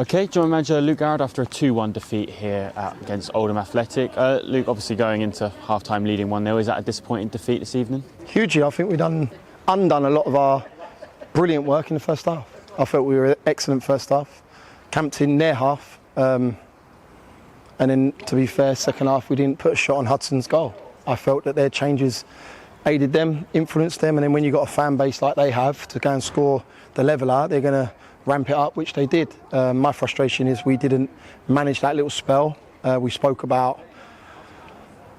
Okay, General Manager Luke Garrard after a 2-1 defeat here against Oldham Athletic. Luke, obviously going into half-time leading 1-0, is that a disappointing defeat this evening? Hugely. I think we've undone a lot of our brilliant work in the first half. I felt we were excellent first half, camped in their half, and then, to be fair, second half we didn't put a shot on Hudson's goal. I felt that their changes aided them, influenced them, and then when you've got a fan base like they have to go and score the leveller, they're going to ramp it up, which they did. My frustration is we didn't manage that little spell. We spoke about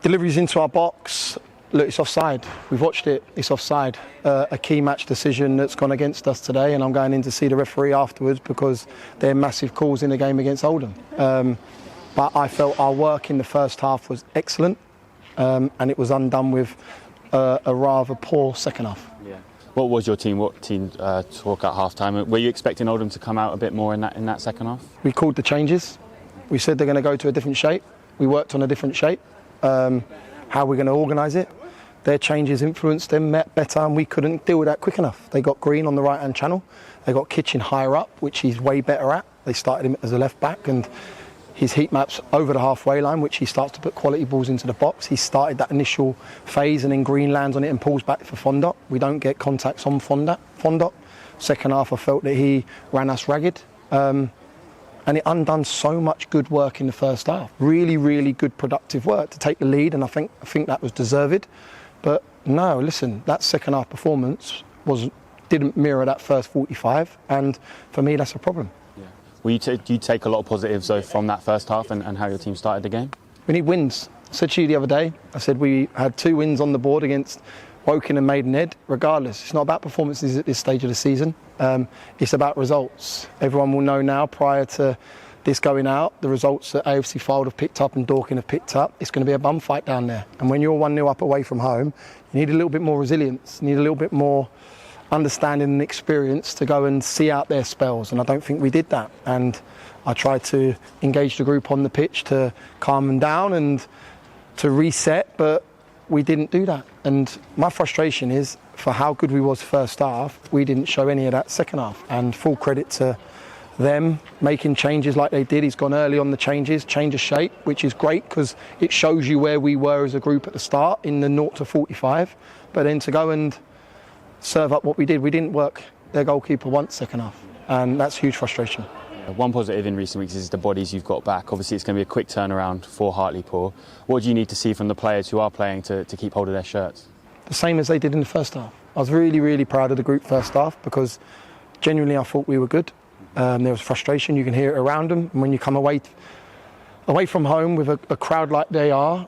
deliveries into our box. Look, it's offside. We've watched it. It's offside. A key match decision that's gone against us today, and I'm going in to see the referee afterwards because they're massive calls in the game against Oldham. But I felt our work in the first half was excellent, and it was undone with a rather poor second half. Yeah. What was your team talk at half-time? Were you expecting Oldham to come out a bit more in that second half? We called the changes. We said they're going to go to a different shape. We worked on a different shape. How we're going to organise it. Their changes influenced them better, and we couldn't deal with that quick enough. They got Green on the right-hand channel. They got Kitchen higher up, which he's way better at. They started him as a left-back, and his heat maps over the halfway line, which he starts to put quality balls into the box. He started that initial phase, and then Green lands on it and pulls back for Fondop. We don't get contacts on Fondop. Second half, I felt that he ran us ragged. And it undone so much good work in the first half. Really, really good productive work to take the lead, and I think that was deserved. But no, listen, that second half performance didn't mirror that first 45, and for me that's a problem. Yeah. Well, you take a lot of positives though from that first half and how your team started the game? We need wins. I said to you the other day, I said we had 2 wins on the board against Woking and Maidenhead. Regardless, it's not about performances at this stage of the season. It's about results. Everyone will know now, prior to this going out, the results that AFC Fylde have picked up and Dorking have picked up. It's going to be a bum fight down there. And when you're 1-0 up away from home, you need a little bit more resilience. You need a little bit more understanding and experience to go and see out their spells. And I don't think we did that. And I tried to engage the group on the pitch to calm them down and to reset, but we didn't do that. And my frustration is, for how good we was first half, we didn't show any of that second half. And full credit to them making changes like they did. He's gone early on the changes, change of shape, which is great because it shows you where we were as a group at the start in the 0 to 45. But then to go and serve up what we didn't work their goalkeeper once second half. And that's huge frustration. One positive in recent weeks is the bodies you've got back. Obviously, it's going to be a quick turnaround for Hartlepool. What do you need to see from the players who are playing to keep hold of their shirts? The same as they did in the first half. I was really, really proud of the group first half because genuinely I thought we were good. There was frustration, you can hear it around them. And when you come away from home with a crowd like they are,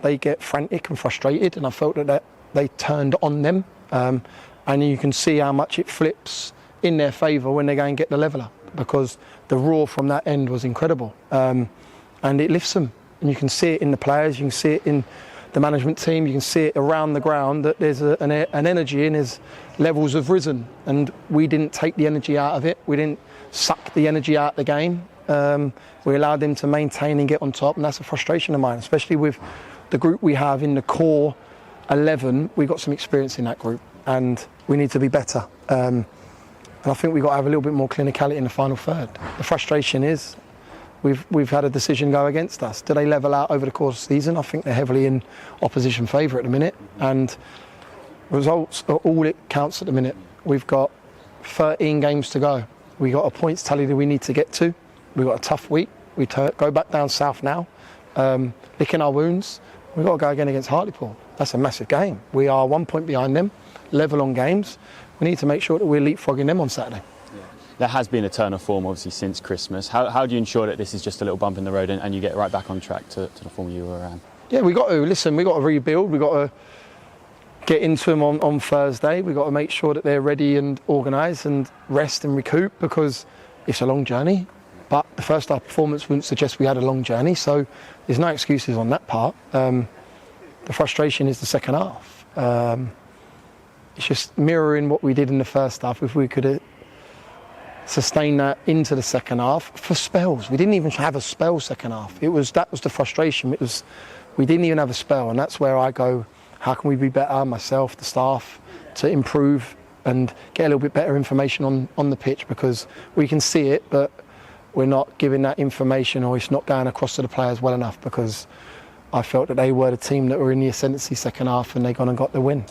they get frantic and frustrated, and I felt that they turned on them. And you can see how much it flips in their favour when they go and get the leveller, because the roar from that end was incredible. And it lifts them. And you can see it in the players, you can see it in the management team, you can see it around the ground that there's an energy and his levels have risen. And we didn't take the energy out of it. We didn't suck the energy out of the game. We allowed them to maintain and get on top, and that's a frustration of mine, especially with the group we have in the core 11. We've got some experience in that group, and we need to be better. And I think we've got to have a little bit more clinicality in the final third. The frustration is we've had a decision go against us. Do they level out over the course of the season? I think they're heavily in opposition favour at the minute, and results are all it counts at the minute. We've got 13 games to go. We've got a points tally that we need to get to. We've got a tough week. We go back down south now, licking our wounds. We've got to go again against Hartlepool. That's a massive game. We are 1 point behind them, level on games. We need to make sure that we're leapfrogging them on Saturday. Yeah. There has been a turn of form, obviously, since Christmas. How do you ensure that this is just a little bump in the road and you get right back on track to the form you were around? Yeah, we've got to rebuild. We've got to get into them on Thursday. We've got to make sure that they're ready and organised and rest and recoup, because it's a long journey. But the first half performance wouldn't suggest we had a long journey, so there's no excuses on that part. The frustration is the second half. It's just mirroring what we did in the first half. If we could sustain that into the second half for spells. We didn't even have a spell second half. That was the frustration. We didn't even have a spell, and that's where I go, how can we be better, myself, the staff, to improve and get a little bit better information on the pitch, because we can see it, but we're not giving that information, or it's not going across to the players well enough, because I felt that they were the team that were in the ascendancy second half and they gone and got the win.